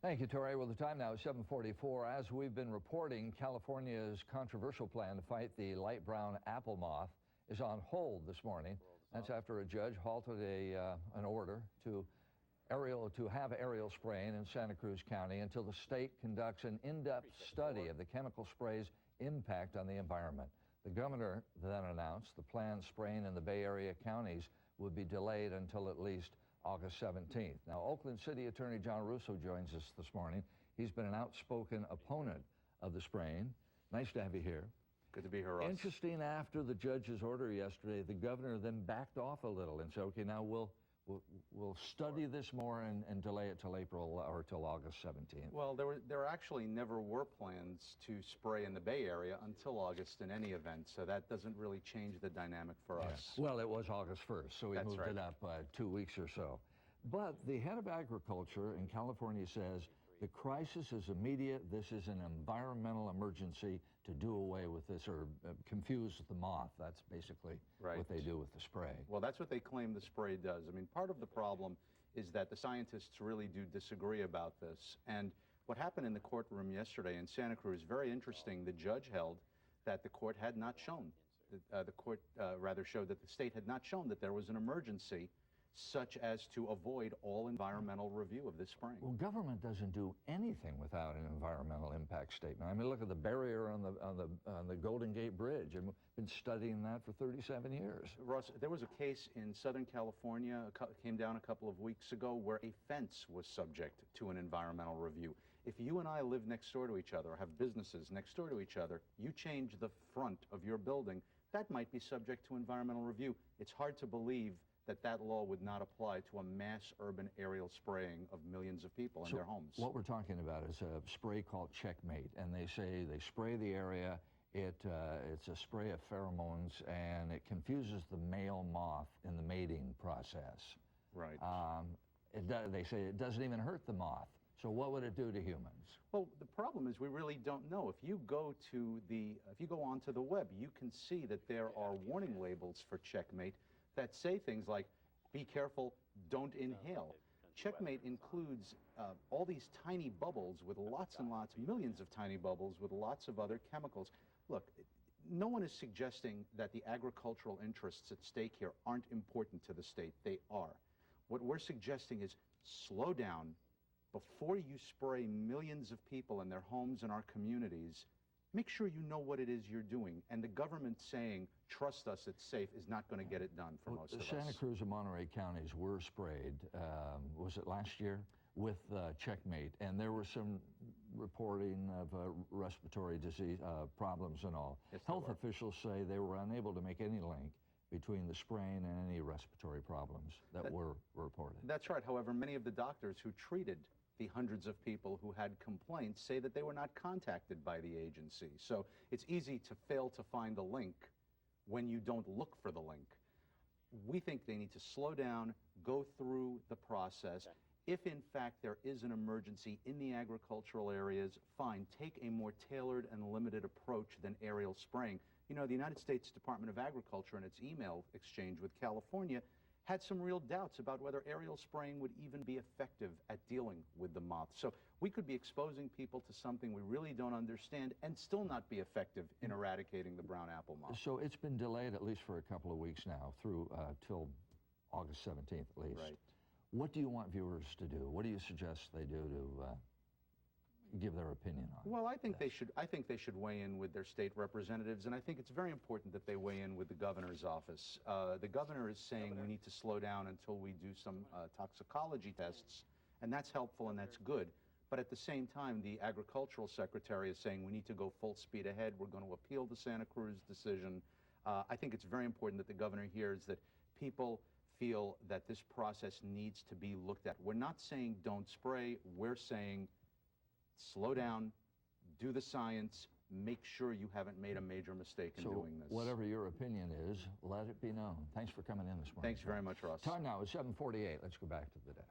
Thank you, Tori. Well, the time now is 7:44. As we've been reporting, California's controversial plan to fight the light brown apple moth is on hold this morning. That's after a judge halted an order to have aerial spraying in Santa Cruz County until the state conducts an in-depth study of the chemical spray's impact on the environment. The governor then announced the planned spraying in the Bay Area counties would be delayed until at least August 17th. Now, Oakland City Attorney John Russo joins us this morning. He's been an outspoken opponent of the spraying. Nice to have you here. Good to be here, Russ. Interesting, after the judge's order yesterday, the governor then backed off a little and said, okay, now we'll study this more and delay it till April or till August 17th. Well, there actually never were plans to spray in the Bay Area until August in any event, so that doesn't really change the dynamic for us. Well, it was August 1st, so we That's moved right. it up 2 weeks or so. But the head of agriculture in California says the crisis is immediate. This is an environmental emergency to do away with this or confuse the moth. That's basically what they do with the spray. Well, that's what they claim the spray does. I mean, part of the problem is that the scientists really do disagree about this. And what happened in the courtroom yesterday in Santa Cruz, very interesting. The judge held that the court had not shown, the court rather showed that the state had not shown that there was an emergency such as to avoid all environmental review of this spraying. Well, government doesn't do anything without an environmental impact statement. I mean, look at the barrier on the Golden Gate Bridge. I've been studying that for 37 years. Russ, there was a case in Southern California, came down a couple of weeks ago, where a fence was subject to an environmental review. If you and I live next door to each other, or have businesses next door to each other, you change the front of your building, that might be subject to environmental review. It's hard to believe that law would not apply to a mass urban aerial spraying of millions of people in their homes. What we're talking about is a spray called Checkmate, and they say they spray the area. It's a spray of pheromones, and it confuses the male moth in the mating process. Right. They say it doesn't even hurt the moth. So what would it do to humans? Well, the problem is we really don't know. If you go onto the web, you can see that there are warning labels for Checkmate that say things like, be careful, don't inhale. Checkmate includes all these tiny bubbles with lots and lots, millions of tiny bubbles with lots of other chemicals. Look, no one is suggesting that the agricultural interests at stake here aren't important to the state. They are. What we're suggesting is slow down before you spray millions of people in their homes and our communities. Make sure you know what it is you're doing. And the government saying, trust us, it's safe, is not going to get it done for most of us. Santa Cruz and Monterey counties were sprayed, was it last year, with Checkmate. And there was some reporting of respiratory disease problems and all. Yes, Health officials say they were unable to make any link between the spraying and any respiratory problems that were reported. That's right. However, many of the doctors who treated the hundreds of people who had complaints say that they were not contacted by the agency. So it's easy to fail to find a link when you don't look for the link. We think they need to slow down, go through the process. If in fact there is an emergency in the agricultural areas, fine, take a more tailored and limited approach than aerial spraying. You know, the United States Department of Agriculture in its email exchange with California had some real doubts about whether aerial spraying would even be effective at dealing with the moth. So we could be exposing people to something we really don't understand and still not be effective in eradicating the brown apple moth. So it's been delayed at least for a couple of weeks now, through till August 17th at least. Right. What do you want viewers to do? What do you suggest they do to give their opinion on? Well, I think they should weigh in with their state representatives, and I think it's very important that they weigh in with the governor's office. The governor is saying we need to slow down until we do some toxicology tests, and that's helpful and that's good. But at the same time, the agricultural secretary is saying we need to go full speed ahead. We're going to appeal the Santa Cruz decision. I think it's very important that the governor hears that people feel that this process needs to be looked at. We're not saying don't spray. We're saying slow down, do the science, make sure you haven't made a major mistake in doing this. Whatever your opinion is, let it be known. Thanks for coming in this morning. Thanks very much, Ross. Time now is 7:48. Let's go back to the desk.